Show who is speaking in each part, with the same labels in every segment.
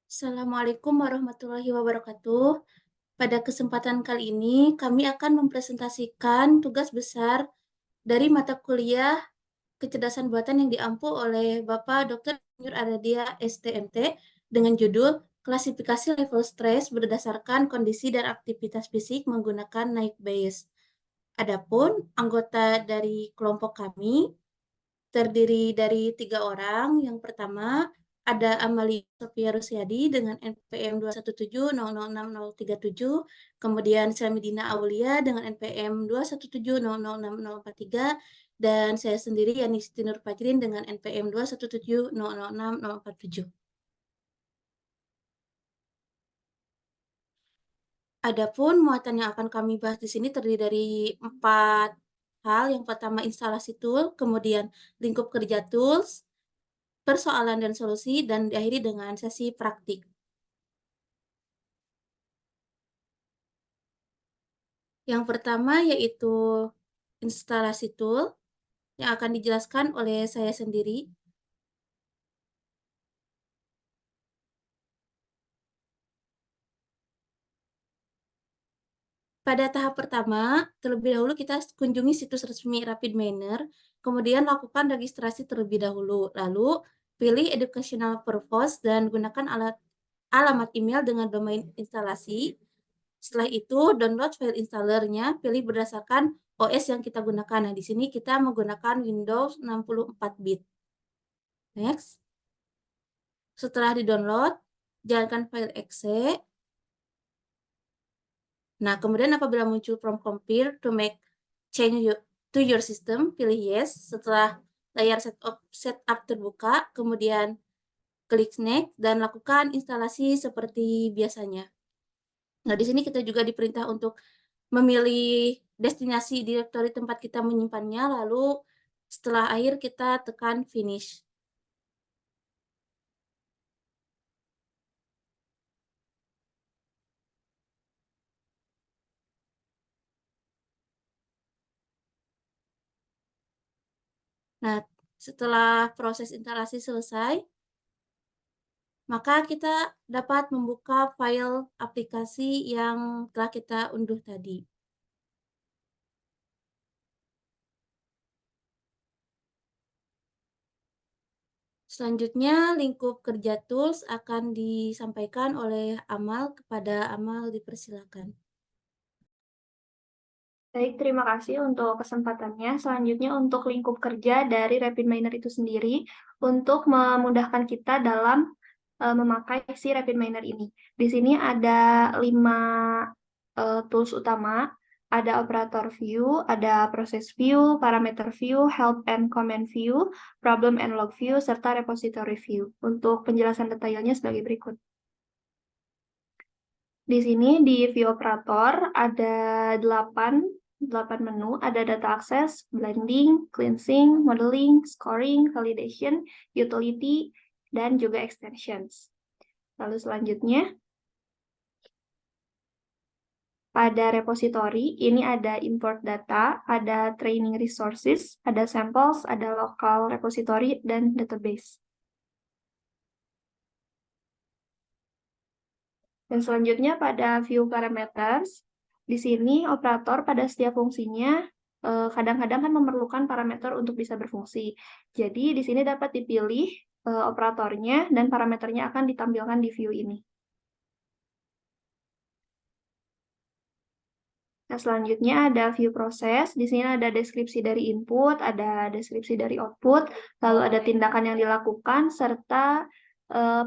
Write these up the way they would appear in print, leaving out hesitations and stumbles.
Speaker 1: Assalamualaikum warahmatullahi wabarakatuh. Pada kesempatan kali ini, kami akan mempresentasikan tugas besar dari mata kuliah Kecerdasan Buatan yang diampu oleh Bapak Dr. Nur Aradia STMT dengan judul Klasifikasi Level Stres berdasarkan kondisi dan aktivitas fisik menggunakan Naik Bayes. Adapun anggota dari kelompok kami terdiri dari 3 orang. Yang pertama, ada Amalia Sophia Rusyadi dengan NPM 217006037, kemudian Syamidina Aulia dengan NPM 217006043, dan saya sendiri Yanisti Nur Fajrin dengan NPM 217006047. Adapun muatan yang akan kami bahas di sini terdiri dari 4 hal. Yang pertama instalasi tool, kemudian lingkup kerja tools, persoalan dan solusi, dan diakhiri dengan sesi praktik. Yang pertama yaitu instalasi tool yang akan dijelaskan oleh saya sendiri. Pada tahap pertama, terlebih dahulu kita kunjungi situs resmi RapidMiner, kemudian lakukan registrasi terlebih dahulu. Lalu pilih educational purpose dan gunakan alamat email dengan domain instalasi. Setelah itu, download file installernya, pilih berdasarkan OS yang kita gunakan. Nah, di sini kita menggunakan Windows 64-bit. Next. Setelah di-download, jalankan file exe. Nah, kemudian apabila muncul prompt compile to make change to your system, pilih yes. Setelah layar setup terbuka, kemudian klik next dan lakukan instalasi seperti biasanya. Nah, di sini kita juga diperintah untuk memilih destinasi direktori tempat kita menyimpannya, lalu setelah akhir kita tekan finish. Nah, setelah proses instalasi selesai, maka kita dapat membuka file aplikasi yang telah kita unduh tadi. Selanjutnya, lingkup kerja tools akan disampaikan oleh Amal. Kepada Amal, dipersilakan.
Speaker 2: Baik, terima kasih untuk kesempatannya. Selanjutnya untuk lingkup kerja dari RapidMiner itu sendiri untuk memudahkan kita dalam memakai si RapidMiner ini. Di sini ada 5 tools utama. Ada operator view, ada process view, parameter view, help and command view, problem and log view, serta repository view. Untuk penjelasan detailnya sebagai berikut. Di sini di view operator ada 8 menu, ada data access, blending, cleansing, modeling, scoring, validation, utility, dan juga extensions. Lalu selanjutnya, pada repository, ini ada import data, ada training resources, ada samples, ada local repository, dan database. Dan selanjutnya pada view parameters, di sini operator pada setiap fungsinya kadang-kadang kan memerlukan parameter untuk bisa berfungsi. Jadi di sini dapat dipilih operatornya dan parameternya akan ditampilkan di view ini. Nah, selanjutnya ada view proses. Di sini ada deskripsi dari input, ada deskripsi dari output, lalu ada tindakan yang dilakukan, serta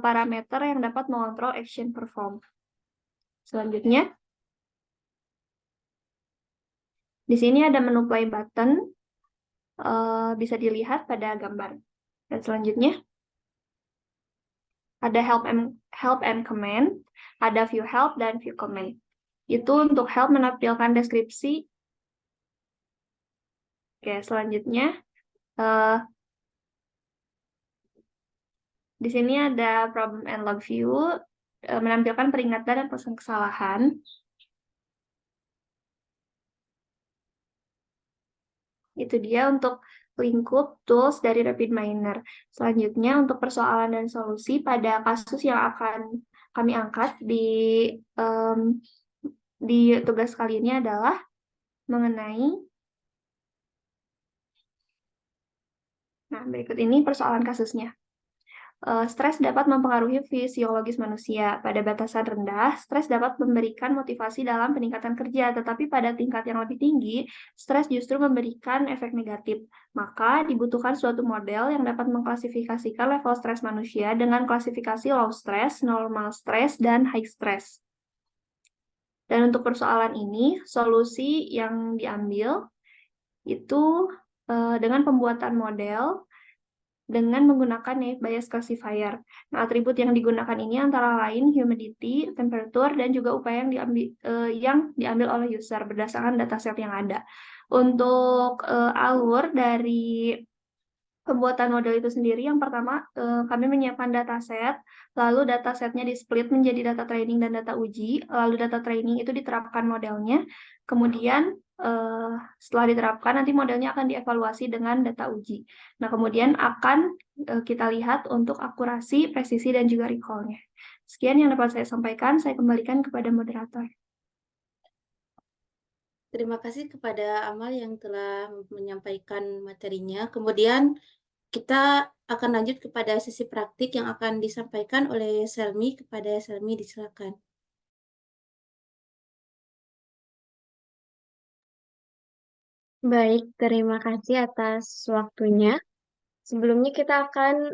Speaker 2: parameter yang dapat mengontrol action perform. Selanjutnya, di sini ada menu play button, bisa dilihat pada gambar. Dan selanjutnya, ada help and command, ada view help dan view command. Itu untuk help menampilkan deskripsi. Oke, selanjutnya, di sini ada problem and log view, menampilkan peringatan dan pesan kesalahan. Itu dia untuk lingkup tools dari RapidMiner. Selanjutnya, untuk persoalan dan solusi pada kasus yang akan kami angkat di tugas kali ini adalah mengenai, nah berikut ini persoalan kasusnya. Stres dapat mempengaruhi fisiologis manusia. Pada batasan rendah, stres dapat memberikan motivasi dalam peningkatan kerja, tetapi pada tingkat yang lebih tinggi, stres justru memberikan efek negatif. Maka dibutuhkan suatu model yang dapat mengklasifikasikan level stres manusia dengan klasifikasi low stress, normal stress, dan high stress. Dan untuk persoalan ini, solusi yang diambil itu dengan pembuatan model dengan menggunakan naive Bayes classifier. Nah, atribut yang digunakan ini antara lain humidity, temperature, dan juga upaya yang diambil oleh user berdasarkan dataset yang ada. Untuk alur dari pembuatan model itu sendiri, yang pertama kami menyiapkan dataset, lalu datasetnya di-split menjadi data training dan data uji, lalu data training itu diterapkan modelnya, kemudian setelah diterapkan nanti modelnya akan dievaluasi dengan data uji. Nah, kemudian akan kita lihat untuk akurasi, presisi, dan juga recall-nya. Sekian yang dapat saya sampaikan, saya kembalikan kepada moderator.
Speaker 1: Terima kasih kepada Amal yang telah menyampaikan materinya. Kemudian kita akan lanjut kepada sesi praktik yang akan disampaikan oleh Selmi. Kepada Selmi, disilakan.
Speaker 3: Baik, terima kasih atas waktunya. Sebelumnya kita akan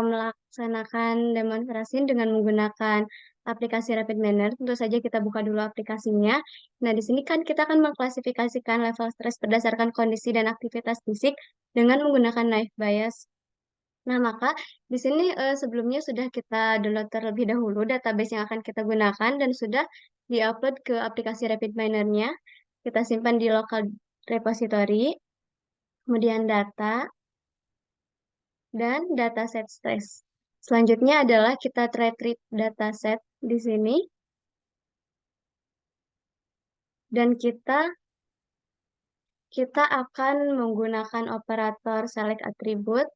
Speaker 3: melaksanakan demonstrasi dengan menggunakan aplikasi Rapid Manner. Tentu saja kita buka dulu aplikasinya. Nah, di sini kan kita akan mengklasifikasikan level stres berdasarkan kondisi dan aktivitas fisik dengan menggunakan naive Bayes. Nah, maka di sini sebelumnya sudah kita download terlebih dahulu database yang akan kita gunakan dan sudah diupload ke aplikasi Rapid Miner-nya. Kita simpan di local repository, kemudian data, dan dataset stress. Selanjutnya adalah kita retrieve dataset di sini. Dan kita akan menggunakan operator select attribute.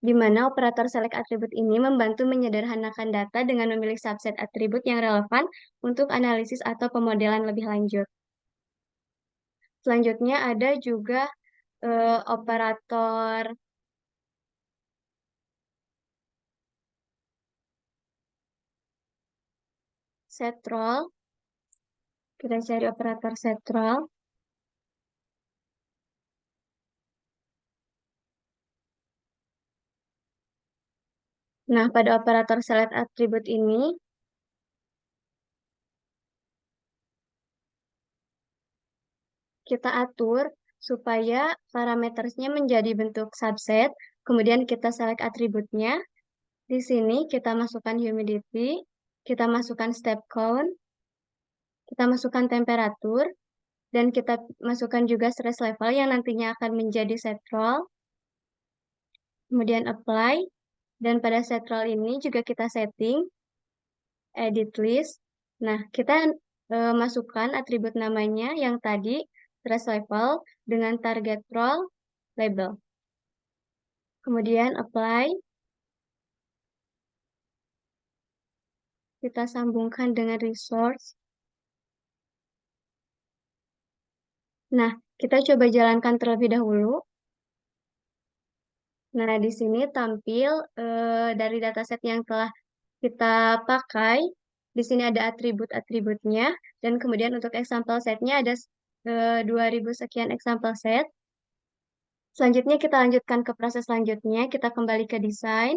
Speaker 3: Di mana operator select attribute ini membantu menyederhanakan data dengan memilih subset atribut yang relevan untuk analisis atau pemodelan lebih lanjut. Selanjutnya ada juga operator setrol. Kita cari operator setrol. Nah, pada operator select attribute ini, kita atur supaya parametersnya menjadi bentuk subset, kemudian kita select atributnya. Di sini kita masukkan humidity, kita masukkan step count, kita masukkan temperatur, dan kita masukkan juga stress level yang nantinya akan menjadi set roll. Kemudian apply, dan pada set roll ini juga kita setting, edit list. Nah, kita masukkan atribut namanya yang tadi, stress level, dengan target roll label. Kemudian apply. Kita sambungkan dengan resource. Nah, kita coba jalankan terlebih dahulu. Nah, di sini tampil dari dataset yang telah kita pakai. Di sini ada atribut-atributnya. Dan kemudian untuk example setnya ada 2000 sekian example set. Selanjutnya kita lanjutkan ke proses selanjutnya. Kita kembali ke desain.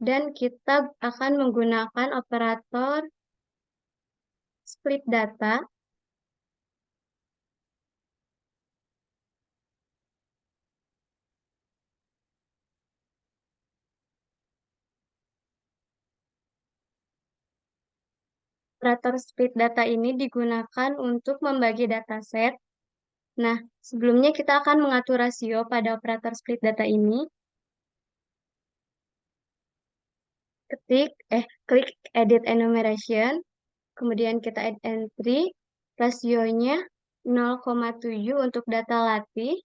Speaker 3: Dan kita akan menggunakan operator split data. Operator split data ini digunakan untuk membagi dataset. Nah, sebelumnya kita akan mengatur rasio pada operator split data ini. Klik edit enumeration, kemudian kita add entry, rasionya 0,7 untuk data latih,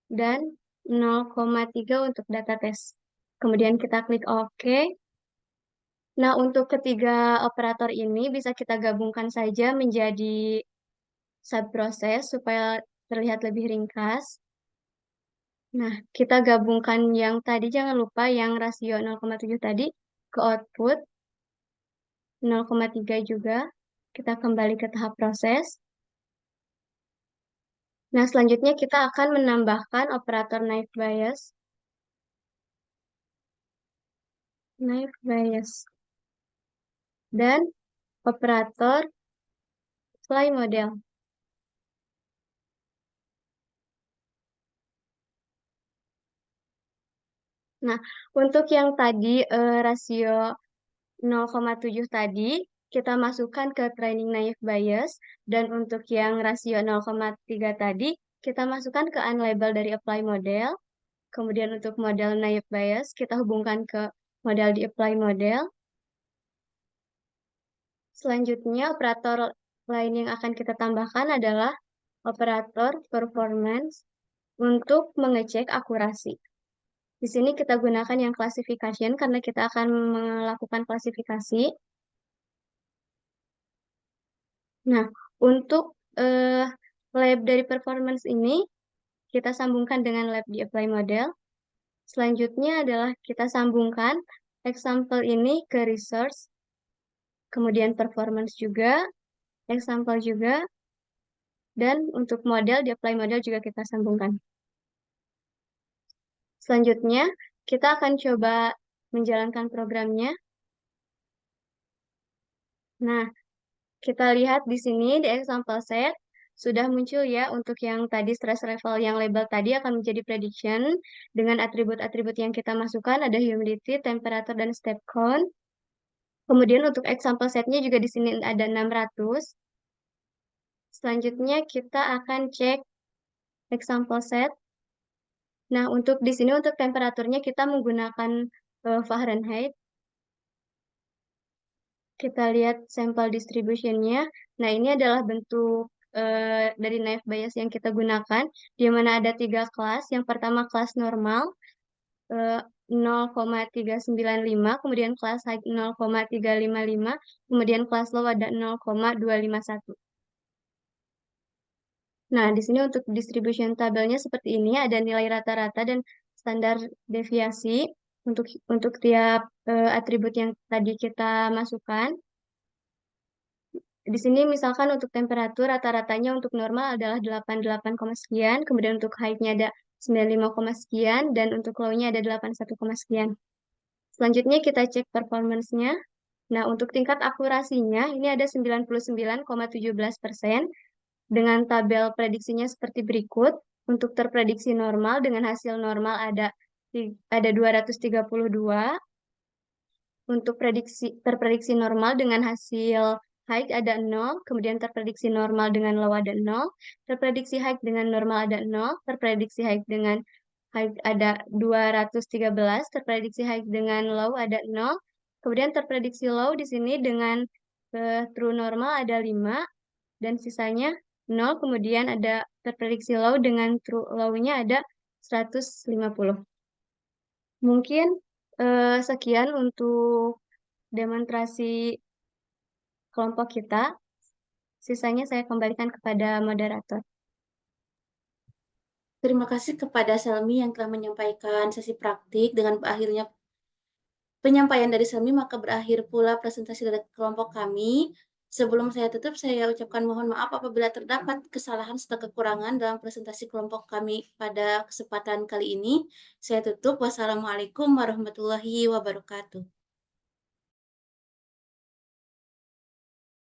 Speaker 3: dan 0,3 untuk data tes. Kemudian kita klik OK. Nah, untuk ketiga operator ini bisa kita gabungkan saja menjadi subproses supaya terlihat lebih ringkas. Nah, kita gabungkan yang tadi, jangan lupa yang rasio 0,7 tadi ke output 0,3 juga. Kita kembali ke tahap proses. Nah, selanjutnya kita akan menambahkan operator naive Bayes. Dan operator fly model. Nah, untuk yang tadi rasio 0,7 tadi, kita masukkan ke training naive Bayes, dan untuk yang rasio 0,3 tadi, kita masukkan ke unlabel dari apply model. Kemudian untuk model naive Bayes, kita hubungkan ke model di apply model. Selanjutnya, operator lain yang akan kita tambahkan adalah operator performance untuk mengecek akurasi. Di sini kita gunakan yang classification karena kita akan melakukan klasifikasi. Nah, untuk lab dari performance ini, kita sambungkan dengan lab di apply model. Selanjutnya adalah kita sambungkan example ini ke resource, kemudian performance juga, example juga, dan untuk model di apply model juga kita sambungkan. Selanjutnya, kita akan coba menjalankan programnya. Nah, kita lihat di sini di example set, sudah muncul ya untuk yang tadi stress level yang label tadi akan menjadi prediction dengan atribut-atribut yang kita masukkan, ada humidity, temperature, dan step count. Kemudian untuk example setnya juga di sini ada 600. Selanjutnya kita akan cek example set. Nah, untuk di sini untuk temperaturnya kita menggunakan Fahrenheit. Kita lihat sampel distribution-nya. Nah, ini adalah bentuk dari naive Bayes yang kita gunakan, di mana ada 3 kelas. Yang pertama kelas normal, 0,395, kemudian kelas high 0,355, kemudian kelas low ada 0,251. Nah, di sini untuk distribution tabelnya seperti ini, ada nilai rata-rata dan standar deviasi untuk tiap atribut yang tadi kita masukkan. Di sini misalkan untuk temperatur rata-ratanya untuk normal adalah 88, sekian, kemudian untuk high-nya ada 95, sekian, dan untuk low-nya ada 81, sekian. Selanjutnya kita cek performance-nya. Nah, untuk tingkat akurasinya ini ada 99,17%. Dengan tabel prediksinya seperti berikut. Untuk terprediksi normal dengan hasil normal ada 232. Untuk terprediksi normal dengan hasil high ada 0, kemudian terprediksi normal dengan low ada 0, terprediksi high dengan normal ada 0, terprediksi high dengan high ada 213, terprediksi high dengan low ada 0, kemudian terprediksi low di sini dengan true normal ada 5, dan sisanya 0, kemudian ada terprediksi low dengan true low-nya ada 150. Mungkin sekian untuk demonstrasi kelompok kita. Sisanya saya kembalikan kepada moderator.
Speaker 1: Terima kasih kepada Selmi yang telah menyampaikan sesi praktik. Dengan berakhirnya penyampaian dari Selmi, maka berakhir pula presentasi dari kelompok kami. Sebelum saya tutup, saya ucapkan mohon maaf apabila terdapat kesalahan serta kekurangan dalam presentasi kelompok kami pada kesempatan kali ini. Saya tutup. Wassalamualaikum warahmatullahi wabarakatuh.